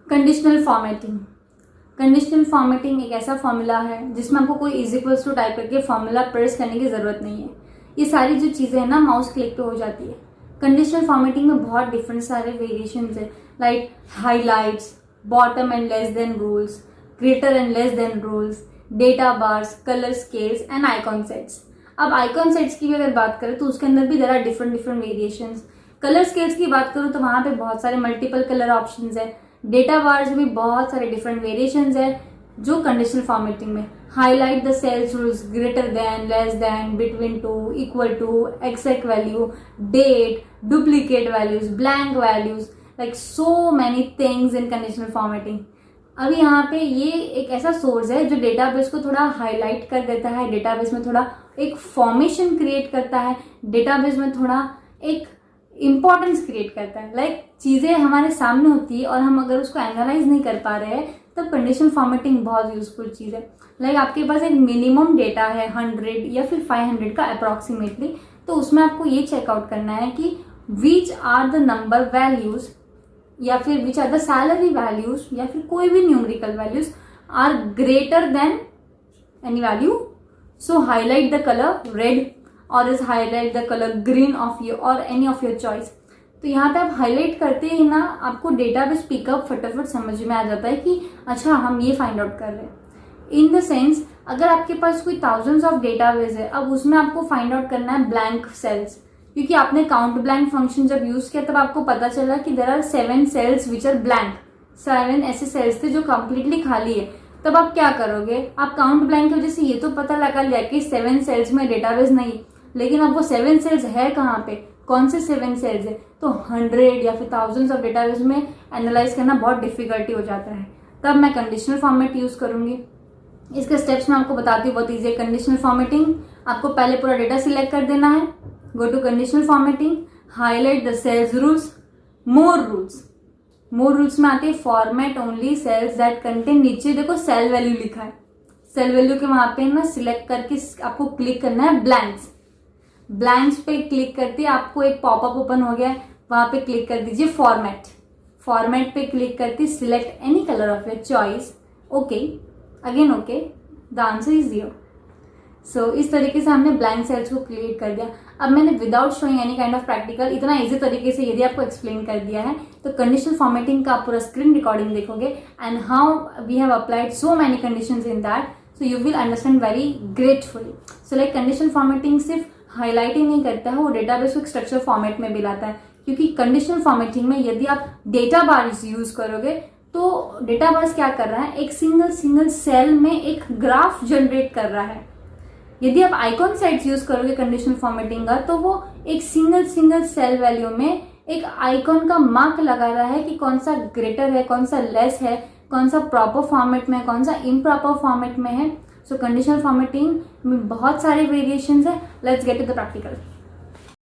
Conditional formatting. Conditional formatting एक ऐसा formula है जिसमें आपको कोई इज इक्वल्स टू टाइप करके फॉर्मूला प्रेस करने की ज़रूरत नहीं है। ये सारी जो चीज़ें हैं ना माउस क्लिक पे हो जाती है। कंडीशनल फॉर्मेटिंग में बहुत डिफरेंट सारे वेरिएशंस है, like highlights, bottom and less than rules, greater and less than rules, data bars, colour scales and icon sets. अब आइकॉन सेट्स की भी अगर बात करें तो उसके अंदर भी there are different different variations. Colour scales की बात करूँ तो वहाँ पे बहुत सारे मल्टीपल कलर ऑप्शंस है। डेटा बार्स में भी बहुत सारे डिफरेंट वेरिएशंस है जो कंडीशनल फॉर्मेटिंग में। Highlight the cells rules, greater than, less than, between to, equal to, exact value, date, duplicate values, blank values, like so many things in conditional formatting. अभी यहाँ पे ये एक ऐसा सोर्स है जो डेटाबेस को थोड़ा हाईलाइट कर देता है, डेटाबेस में थोड़ा एक फॉर्मेशन क्रिएट करता है, डेटाबेस में थोड़ा एक इंपॉर्टेंस क्रिएट करता है। लाइक चीज़ें हमारे सामने होती है और हम अगर उसको एनालाइज नहीं कर पा रहे हैं तब कंडीशनल फॉर्मेटिंग बहुत यूजफुल चीज़ है। लाइक आपके पास एक मिनिमम डेटा है 100 या फिर 500 का अप्रॉक्सीमेटली, तो उसमें आपको ये चेकआउट करना है कि which are the number values या फिर which are the salary values या फिर कोई भी numerical values are greater than any value, so highlight the colour red और is highlight the colour green of your और एनी ऑफ योर चॉइस। तो यहाँ पे आप हाईलाइट करते ही ना आपको डेटाबेस पिकअप फटाफट समझ में आ जाता है कि अच्छा हम ये फाइंड आउट कर रहे हैं। इन द सेंस अगर आपके पास कोई थाउजेंड्स ऑफ डेटाबेस है, अब उसमें आपको फाइंड आउट करना है ब्लैंक सेल्स, क्योंकि आपने काउंट ब्लैंक फंक्शन जब यूज किया तब आपको पता चला कि there are 7 cells which are blank. 7 ऐसे सेल्स थे जो कंप्लीटली खाली है। तब आप क्या करोगे, आप काउंट ब्लैंक की वजह से ये तो पता लगा लिया कि 7 सेल्स में डेटाबेस नहीं, लेकिन अब वो 7 सेल्स है कहाँ पे, कौन से 7 सेल्स है, तो 100 या फिर थाउजेंड्स ऑफ डेटाबेस में एनालाइज करना बहुत डिफिकल्टी हो जाता है। तब मैं कंडीशनल फॉर्मेट यूज करूंगी। इसके स्टेप्स मैं आपको बताती हूँ, बहुत ईजी है। कंडीशनल फॉर्मेटिंग, आपको पहले पूरा डेटा सिलेक्ट कर देना है, go to conditional formatting, highlight the cells rules, more rules. More rules में आते हैं format only cells that contain, नीचे देखो सेल वैल्यू लिखा है, सेल वैल्यू के वहां पे ना सिलेक्ट करके आपको क्लिक करना है ब्लैंक्स। ब्लैंक्स पे क्लिक करते आपको एक पॉपअप ओपन हो गया, वहां पे क्लिक कर दीजिए फॉर्मेट। फॉर्मेट पे क्लिक करके select any colour of your choice, okay, again okay, the answer is 0। सो इस तरीके से हमने ब्लैंक सेल्स को क्रिएट कर दिया। अब मैंने without showing any kind of practical इतना इजी तरीके से यदि आपको एक्सप्लेन कर दिया है तो कंडीशनल फॉर्मेटिंग का आप पूरा स्क्रीन रिकॉर्डिंग देखोगे and how we have applied so many conditions in that, so you will understand very gratefully. So like conditional formatting सिर्फ हाईलाइटिंग नहीं करता है, वो डेटाबेस को एक स्ट्रक्चर फॉर्मेट में भी लाता है, क्योंकि कंडीशनल फॉर्मेटिंग में यदि आप डेटा बार्स यूज करोगे तो डेटा बार्स क्या कर रहा है, एक सिंगल सेल में एक ग्राफ जनरेट कर रहा है। यदि आप आइकॉन सेट्स यूज करोगे कंडीशनल फॉर्मेटिंग का तो वो एक सिंगल सेल वैल्यू में एक आइकॉन का मार्क लगा रहा है कि कौन सा ग्रेटर है, कौन सा लेस है, कौन सा प्रॉपर फॉर्मेट में है, कौन सा इम्प्रॉपर फॉर्मेट में है। सो कंडीशनल फॉर्मेटिंग में बहुत सारे वेरिएशंस है। Let's get to the practical.